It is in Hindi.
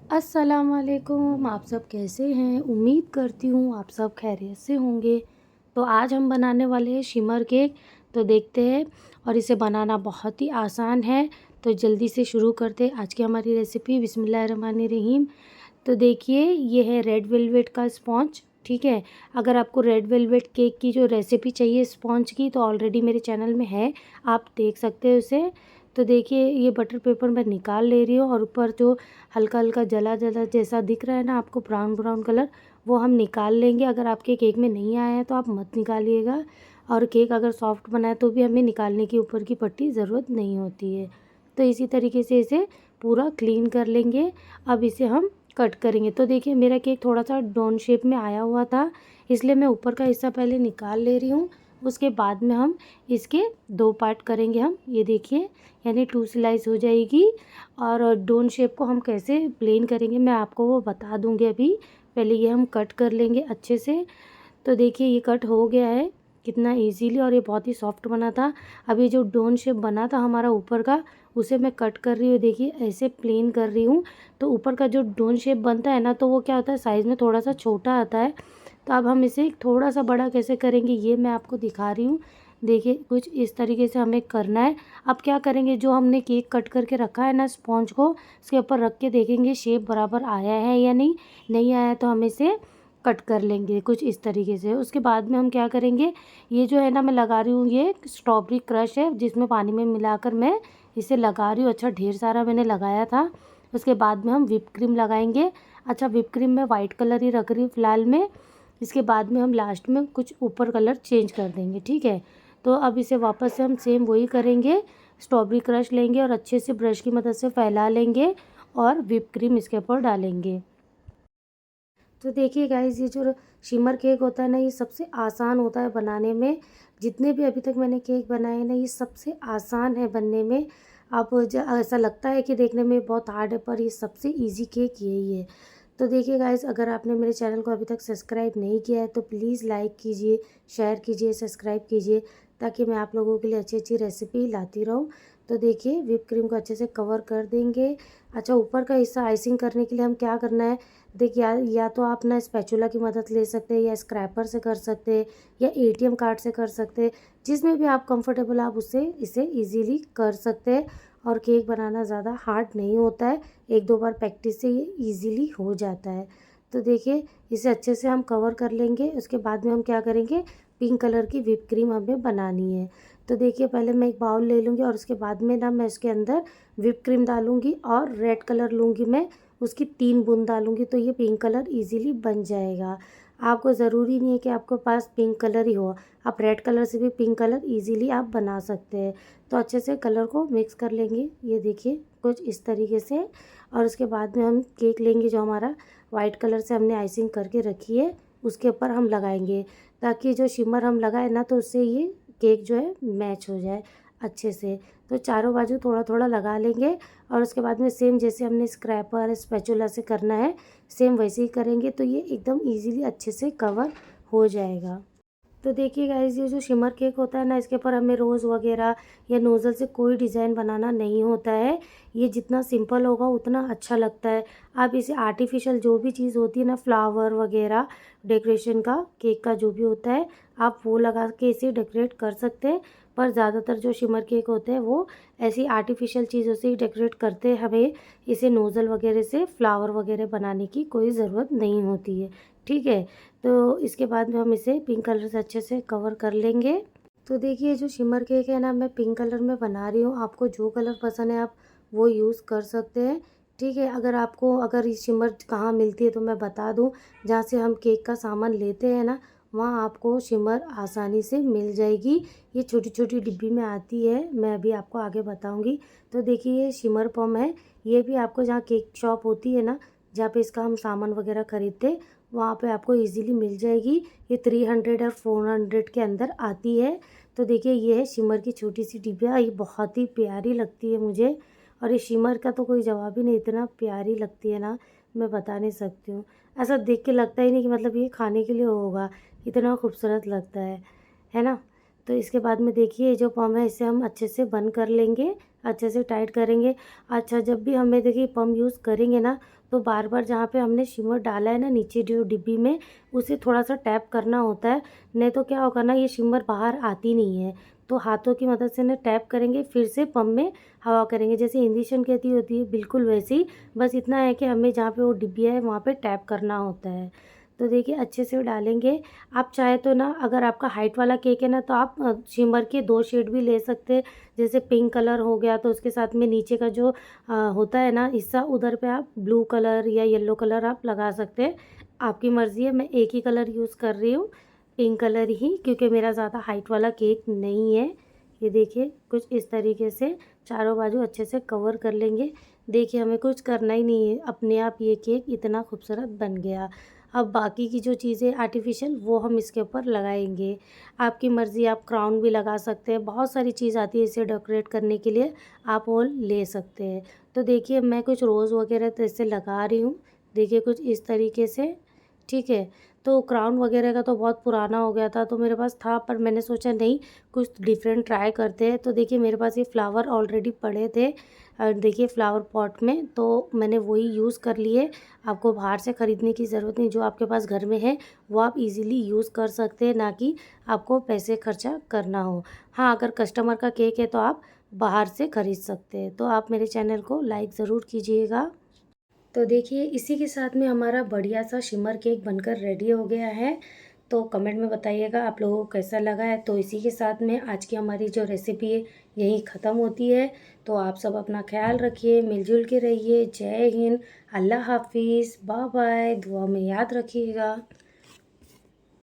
अस्सलाम वालेकुम। आप सब कैसे हैं? उम्मीद करती हूँ आप सब खैरियत से होंगे। तो आज हम बनाने वाले हैं शिमर केक। तो देखते हैं, और इसे बनाना बहुत ही आसान है। तो जल्दी से शुरू करते हैं आज की हमारी रेसिपी। बिस्मिल्लाहिर्रहमानिर्रहीम। तो देखिए, ये है रेड वेलवेट का स्पॉन्ज। ठीक है, अगर आपको रेड वेलवेट केक की जो रेसिपी चाहिए स्पॉन्ज की, तो ऑलरेडी मेरे चैनल में है, आप देख सकते हो उसे। तो देखिए, ये बटर पेपर मैं निकाल ले रही हूँ, और ऊपर जो हल्का हल्का जला जला जैसा दिख रहा है ना आपको, ब्राउन ब्राउन कलर, वो हम निकाल लेंगे। अगर आपके केक में नहीं आया है तो आप मत निकालिएगा। और केक अगर सॉफ्ट बना है तो भी हमें निकालने की ऊपर की पट्टी ज़रूरत नहीं होती है। तो इसी तरीके से इसे पूरा क्लीन कर लेंगे। अब इसे हम कट करेंगे। तो देखिए, मेरा केक थोड़ा सा डोन शेप में आया हुआ था, इसलिए मैं ऊपर का हिस्सा पहले निकाल ले रही हूँ। उसके बाद में हम इसके 2 पार्ट करेंगे। हम ये देखिए, यानी 2 स्लाइस हो जाएगी। और डोन शेप को हम कैसे प्लेन करेंगे मैं आपको वो बता दूँगी अभी। पहले ये हम कट कर लेंगे अच्छे से। तो देखिए, ये कट हो गया है कितना इजीली, और ये बहुत ही सॉफ्ट बना था। अब ये जो डोन शेप बना था हमारा ऊपर का, उसे मैं कट कर रही हूँ। देखिए, ऐसे प्लेन कर रही हूँ। तो ऊपर का जो डोन शेप बनता है ना, तो वो क्या होता है, साइज़ में थोड़ा सा छोटा आता है। तो अब हम इसे थोड़ा सा बड़ा कैसे करेंगे ये मैं आपको दिखा रही हूँ। देखिए, कुछ इस तरीके से हमें करना है। अब क्या करेंगे, जो हमने केक कट करके रखा है ना स्पॉन्ज को, उसके ऊपर रख के देखेंगे शेप बराबर आया है या नहीं। नहीं आया तो हम इसे कट कर लेंगे कुछ इस तरीके से। उसके बाद में हम क्या करेंगे, ये जो है ना मैं लगा रही हूँ, ये स्ट्रॉबेरी क्रश है जिसमें पानी में मिलाकर मैं इसे लगा रही हूँ। अच्छा, ढेर सारा मैंने लगाया था। उसके बाद में हम व्हिप क्रीम लगाएंगे। अच्छा, व्हिप क्रीम मैं वाइट कलर ही रख रही हूँ फ़िलहाल में। इसके बाद में हम लास्ट में कुछ ऊपर कलर चेंज कर देंगे। ठीक है, तो अब इसे वापस से हम सेम वही करेंगे। स्ट्रॉबेरी क्रश लेंगे और अच्छे से ब्रश की मदद से फैला लेंगे, और व्हिप क्रीम इसके ऊपर डालेंगे। तो देखिए गाइस, ये जो शिमर केक होता है ना, ये सबसे आसान होता है बनाने में। जितने भी अभी तक मैंने केक बनाए हैं ना, ये सबसे आसान है बनने में। आप ऐसा लगता है कि देखने में बहुत हार्ड है, पर ये सबसे इजी केक यही है। तो देखिए गाइस, अगर आपने मेरे चैनल को अभी तक सब्सक्राइब नहीं किया है तो प्लीज़ लाइक कीजिए, शेयर कीजिए, सब्सक्राइब कीजिए, ताकि मैं आप लोगों के लिए अच्छी अच्छी रेसिपी लाती रहूँ। तो देखिए, व्हिप क्रीम को अच्छे से कवर कर देंगे। अच्छा, ऊपर का हिस्सा आइसिंग करने के लिए हम क्या करना है, देखिए, या तो आप ना स्पैचुला की मदद ले सकते हैं, या स्क्रैपर से कर सकते हैं, या एटीएम कार्ड से कर सकते हैं। जिसमें भी आप कंफर्टेबल आप उससे इसे इजीली कर सकते हैं। और केक बनाना ज़्यादा हार्ड नहीं होता है, 1-2 बार प्रैक्टिस से ये इजीली हो जाता है। तो देखिए, इसे अच्छे से हम कवर कर लेंगे। उसके बाद में हम क्या करेंगे, पिंक कलर की व्हिप क्रीम हमें बनानी है। तो देखिए, पहले मैं एक बाउल ले लूँगी, और उसके बाद में ना मैं इसके अंदर व्हिप क्रीम डालूँगी, और रेड कलर लूँगी मैं, उसकी 3 बूंद डालूँगी, तो ये पिंक कलर इजीली बन जाएगा। आपको ज़रूरी नहीं है कि आपके पास पिंक कलर ही हो, आप रेड कलर से भी पिंक कलर इजीली आप बना सकते हैं। तो अच्छे से कलर को मिक्स कर लेंगे, ये देखिए कुछ इस तरीके से। और उसके बाद में हम केक लेंगे, जो हमारा वाइट कलर से हमने आइसिंग करके रखी है, उसके ऊपर हम लगाएंगे, ताकि जो शिमर हम लगाए ना, तो उससे ये केक जो है मैच हो जाए अच्छे से। तो चारों बाजू थोड़ा थोड़ा लगा लेंगे, और उसके बाद में सेम जैसे हमने स्क्रैपर स्पैचुला से करना है, सेम वैसे ही करेंगे, तो ये एकदम इजीली अच्छे से कवर हो जाएगा। तो देखिए गाइस, ये जो शिमर केक होता है ना, इसके ऊपर हमें रोज़ वगैरह या नोज़ल से कोई डिज़ाइन बनाना नहीं होता है। ये जितना सिंपल होगा उतना अच्छा लगता है। आप इसे आर्टिफिशियल जो भी चीज़ होती है ना, फ्लावर वगैरह डेकोरेशन का, केक का जो भी होता है, आप वो लगा के इसे डेकोरेट कर सकते हैं। पर ज़्यादातर जो शिमर केक होते हैं वो ऐसी आर्टिफिशियल चीज़ों से ही डेकोरेट करते हैं। हमें इसे नोज़ल वगैरह से फ्लावर वगैरह बनाने की कोई ज़रूरत नहीं होती है। ठीक है, तो इसके बाद में हम इसे पिंक कलर से अच्छे से कवर कर लेंगे। तो देखिए, जो शिमर केक है ना, मैं पिंक कलर में बना रही हूँ। आपको जो कलर पसंद है आप वो यूज़ कर सकते हैं। ठीक है, अगर ये शिमर कहाँ मिलती है तो मैं बता दूँ, जहाँ से हम केक का सामान लेते हैं ना, वहाँ आपको शिमर आसानी से मिल जाएगी। ये छोटी छोटी डिब्बी में आती है, मैं अभी आपको आगे बताऊँगी। तो देखिए, ये शिमर पम है। ये भी आपको जहाँ केक शॉप होती है ना, जहाँ पे इसका हम सामान वगैरह खरीदते, वहाँ पे आपको इजीली मिल जाएगी। ये 300 और 400 के अंदर आती है। तो देखिए, ये है शिमर की छोटी सी डिबिया, ये बहुत ही प्यारी लगती है मुझे। और ये शिमर का तो कोई जवाब ही नहीं, इतना प्यारी लगती है ना, मैं बता नहीं सकती हूँ। ऐसा देख के लगता ही नहीं कि मतलब ये खाने के लिए होगा, इतना खूबसूरत लगता है ना। तो इसके बाद में देखिए, ये जो पम है इसे हम अच्छे से बंद कर लेंगे, अच्छे से टाइट करेंगे। अच्छा, जब भी हमें देखिए पम्प यूज़ करेंगे ना, तो बार-बार जहाँ पे हमने शिमर डाला है ना नीचे जो डिब्बी में, उसे थोड़ा-सा टैप करना होता है, नहीं तो क्या होगा ना ये शिमर बाहर आती नहीं है। तो हाथों की मदद से ना टैप करेंगे, फिर से पम्प में हवा करेंगे, जैसे इंजेक्शन कहती होती है बिल्कुल वैसे ही, बस इतना है कि हमें जहाँ पे वो डिब्बिया है वहाँ पे टैप करना होता है। तो देखिए अच्छे से डालेंगे। आप चाहे तो ना अगर आपका हाइट वाला केक है ना तो आप शिमर के 2 शेड भी ले सकते हैं। जैसे पिंक कलर हो गया तो उसके साथ में नीचे का जो होता है ना हिस्सा उधर पे आप ब्लू कलर या येलो कलर आप लगा सकते हैं। आपकी मर्ज़ी है, मैं एक ही कलर यूज़ कर रही हूँ, पिंक कलर ही, क्योंकि मेरा ज़्यादा हाइट वाला केक नहीं है। ये देखिए कुछ इस तरीके से चारों बाजू अच्छे से कवर कर लेंगे। देखिए हमें कुछ करना ही नहीं है, अपने आप ये केक इतना खूबसूरत बन गया। अब बाकी की जो चीज़ें आर्टिफ़िशियल वो हम इसके ऊपर लगाएँगे। आपकी मर्ज़ी, आप क्राउन भी लगा सकते हैं, बहुत सारी चीज़ आती है इसे डेकोरेट करने के लिए, आप वो ले सकते हैं। तो देखिए मैं कुछ रोज़ वग़ैरह तो इससे लगा रही हूँ, देखिए कुछ इस तरीके से, ठीक है। तो क्राउन वग़ैरह का तो बहुत पुराना हो गया था, तो मेरे पास था, पर मैंने सोचा नहीं कुछ डिफरेंट ट्राई करते हैं। तो देखिए मेरे पास ये फ्लावर ऑलरेडी पड़े थे देखिए फ्लावर पॉट में, तो मैंने वही यूज़ कर लिए। आपको बाहर से ख़रीदने की ज़रूरत नहीं, जो आपके पास घर में है वो आप इजीली यूज़ कर सकते हैं, ना कि आपको पैसे खर्चा करना हो। हाँ, अगर कस्टमर का केक है तो आप बाहर से ख़रीद सकते हैं। तो आप मेरे चैनल को लाइक ज़रूर कीजिएगा। तो देखिए इसी के साथ में हमारा बढ़िया सा शिमर केक बनकर रेडी हो गया है। तो कमेंट में बताइएगा आप लोगों को कैसा लगा है। तो इसी के साथ में आज की हमारी जो रेसिपी है यही ख़त्म होती है। तो आप सब अपना ख्याल रखिए, मिलजुल के रहिए। जय हिंद, अल्लाह हाफिज़, बाय बाय, दुआ में याद रखिएगा।